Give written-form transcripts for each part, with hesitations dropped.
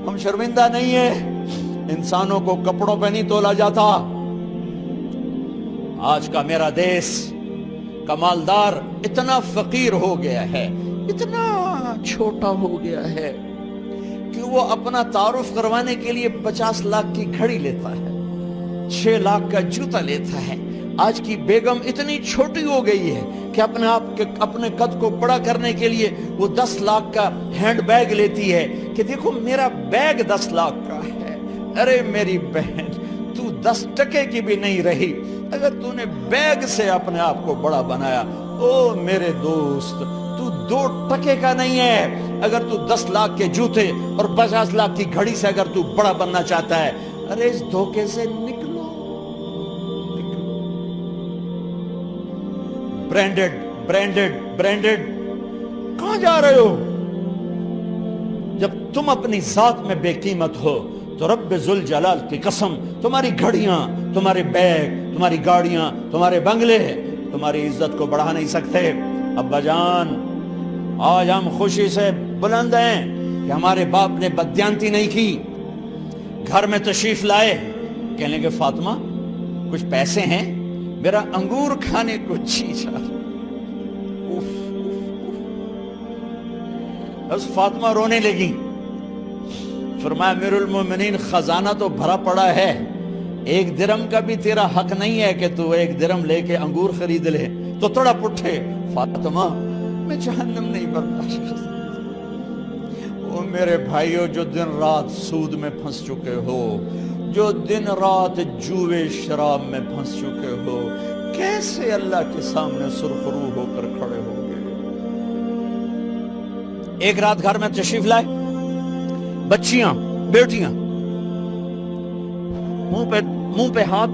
ہم شرمندہ نہیں ہیں، انسانوں کو کپڑوں پہ نہیں تولا جاتا۔ آج کا میرا دیس کا مالدار اتنا فقیر ہو گیا ہے، اتنا چھوٹا ہو گیا ہے کہ وہ اپنا تعارف کروانے کے لیے 50 لاکھ کی گھڑی لیتا ہے، 6 لاکھ کا جوتا لیتا ہے۔ آج کی بیگم اتنی چھوٹی ہو گئی ہے کہ اپنے قد کو بڑا کرنے کے لیے وہ 10 لاکھ کا ہینڈ بیگ لیتی ہے کہ دیکھو میرا بیگ 10 لاکھ کا ہے۔ ارے میری بہن، تو 10 ٹکے کی بھی نہیں رہی اگر تو نے بیگ سے اپنے آپ کو بڑا بنایا۔ او میرے دوست، تو 2 ٹکے کا نہیں ہے اگر تو 10 لاکھ کے جوتے اور 50 لاکھ کی گھڑی سے اگر تو بڑا بننا چاہتا ہے۔ ارے اس دھوکے سے نکلو۔ برینڈڈ برینڈڈ برینڈڈ، کہاں جا رہے ہو؟ جب تم اپنی ذات میں بے قیمت ہو تو رب ذوالجلال کی قسم، تمہاری گھڑیاں، تمہارے بیگ، تمہاری گاڑیاں، تمہارے بنگلے تمہاری عزت کو بڑھا نہیں سکتے۔ ابا جان، آج ہم خوشی سے بلند ہیں کہ ہمارے باپ نے بددیانتی نہیں کی۔ گھر میں تشریف لائے، کہنے لگے فاطمہ کچھ پیسے ہیں، میرا انگور کھانے کو جی چاہ رہا۔ بس فاطمہ رونے لگی۔ فرمایا امیر المومنین، خزانہ تو بھرا پڑا ہے، 1 درم کا بھی تیرا حق نہیں ہے کہ تو 1 درم لے کے انگور خرید لے۔ تو تڑپ اٹھے، فاطمہ میں جہنم نہیں برداشت کر سکتا۔ وہ میرے بھائیوں جو دن رات سود میں پھنس چکے ہو، جو دن رات جوئے شراب میں پھنس چکے ہو، کیسے اللہ کے سامنے سرخرو ہو کر کھڑے ہو گئے؟ ایک رات گھر میں تشریف لائے، بچیاں، بیٹیاں، منہ پہ ہاتھ،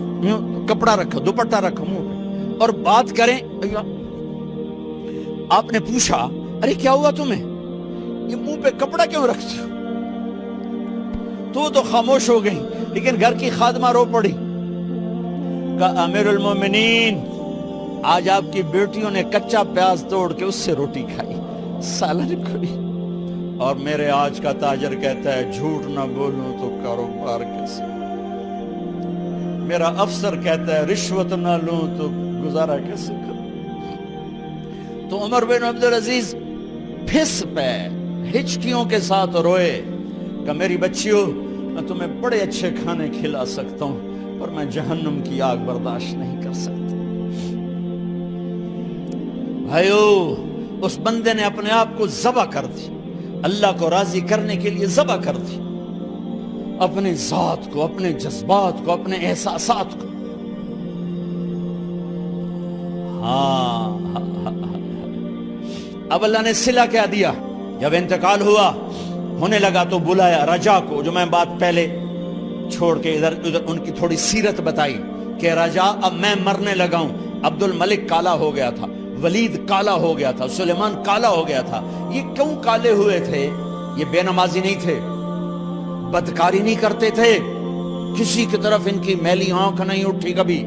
کپڑا رکھا، دوپٹہ رکھا منہ پہ، اور بات کریں۔ آپ نے پوچھا ارے کیا ہوا تمہیں، یہ منہ پہ کپڑا کیوں رکھتے ہو؟ تو خاموش ہو گئی، لیکن گھر کی خادمہ رو پڑی۔ کہا امیر المومنین، آج آپ کی بیٹیوں نے کچا پیاز توڑ کے اس سے روٹی کھائی، سالن کھائی، اور میرے آج کا تاجر کہتا ہے جھوٹ نہ بولوں تو کاروبار کیسے، میرا افسر کہتا ہے رشوت نہ لوں تو گزارا کیسے کروں۔ تو عمر بن عبدالعزیز پھس پہ ہچکیوں کے ساتھ روئے کہ میری بچیوں، میں تمہیں بڑے اچھے کھانے کھلا سکتا ہوں پر میں جہنم کی آگ برداشت نہیں کر سکتا۔ بھائیو، اس بندے نے اپنے آپ کو ذبح کر دی، اللہ کو راضی کرنے کے لیے ذبح کر دی، اپنی ذات کو، اپنے جذبات کو، اپنے احساسات کو۔ اب اللہ نے صلہ کیا دیا؟ جب انتقال ہوا، ہونے لگا تو بلایا رجا کو، جو میں بات پہلے چھوڑ کے ادھر ان کی تھوڑی سیرت بتائی کہ رجا اب میں مرنے لگا ہوں۔ عبد الملک کالا ہو گیا تھا، ولید کالا ہو گیا تھا، سلیمان کالا ہو گیا تھا۔ یہ کیوں کالے ہوئے تھے؟ یہ بے نمازی نہیں تھے، بدکاری نہیں کرتے تھے، کسی کی طرف ان کی میلی آنکھ نہیں اٹھی کبھی۔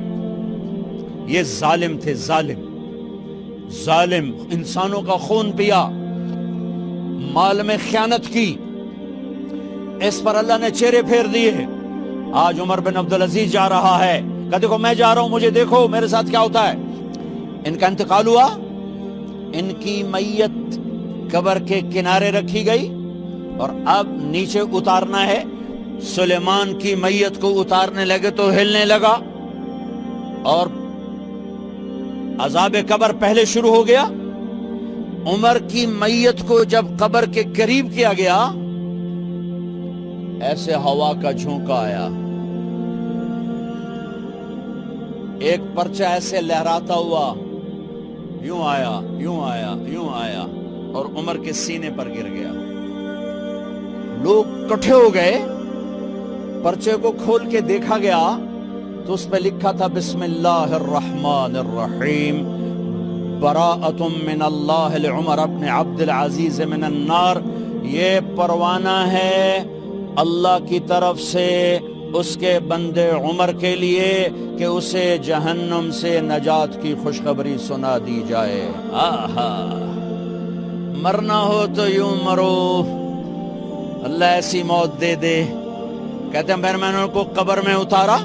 یہ ظالم تھے، ظالم ظالم، انسانوں کا خون پیا، مال میں خیانت کی، اس پر اللہ نے چہرے پھیر دیے۔ آج عمر بن عبدالعزیز جا رہا ہے کہ دیکھو میں جا رہا ہوں، مجھے دیکھو میرے ساتھ کیا ہوتا ہے۔ ان کا انتقال ہوا، ان کی میت قبر کے کنارے رکھی گئی، اور اب نیچے اتارنا ہے۔ سلیمان کی میت کو اتارنے لگے تو ہلنے لگا، اور عذاب قبر پہلے شروع ہو گیا۔ عمر کی میت کو جب قبر کے قریب کیا گیا، ایسے ہوا کا جھونکا آیا، ایک پرچہ ایسے لہراتا ہوا، یوں آیا، یوں آیا، یوں آیا، اور عمر کے سینے پر گر گیا۔ لوگ کٹھے ہو گئے، پرچے کو کھول کے دیکھا گیا تو اس پہ لکھا تھا بسم اللہ الرحمن الرحیم، براءۃ من اللہ لعمر بن عبد العزیز من النار۔ یہ پروانہ ہے اللہ کی طرف سے اس کے بندے عمر کے لیے کہ اسے جہنم سے نجات کی خوشخبری سنا دی جائے۔ آہا، مرنا ہو تو یوں مرو، اللہ ایسی موت دے دے. کہتے ہیں پھر میں نے ان کو قبر میں اتارا.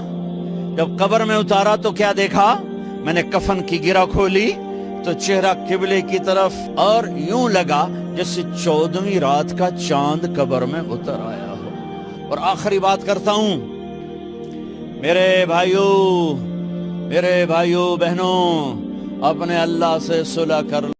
جب قبر میں اتارا تو کیا دیکھا؟ میں نے کفن کی گرہ کھولی تو چہرہ قبلے کی طرف، اور یوں لگا جیسے 14ویں رات کا چاند قبر میں اتر آیا ہو. اور آخری بات کرتا ہوں، میرے بھائیوں بہنوں، اپنے اللہ سے صلح کر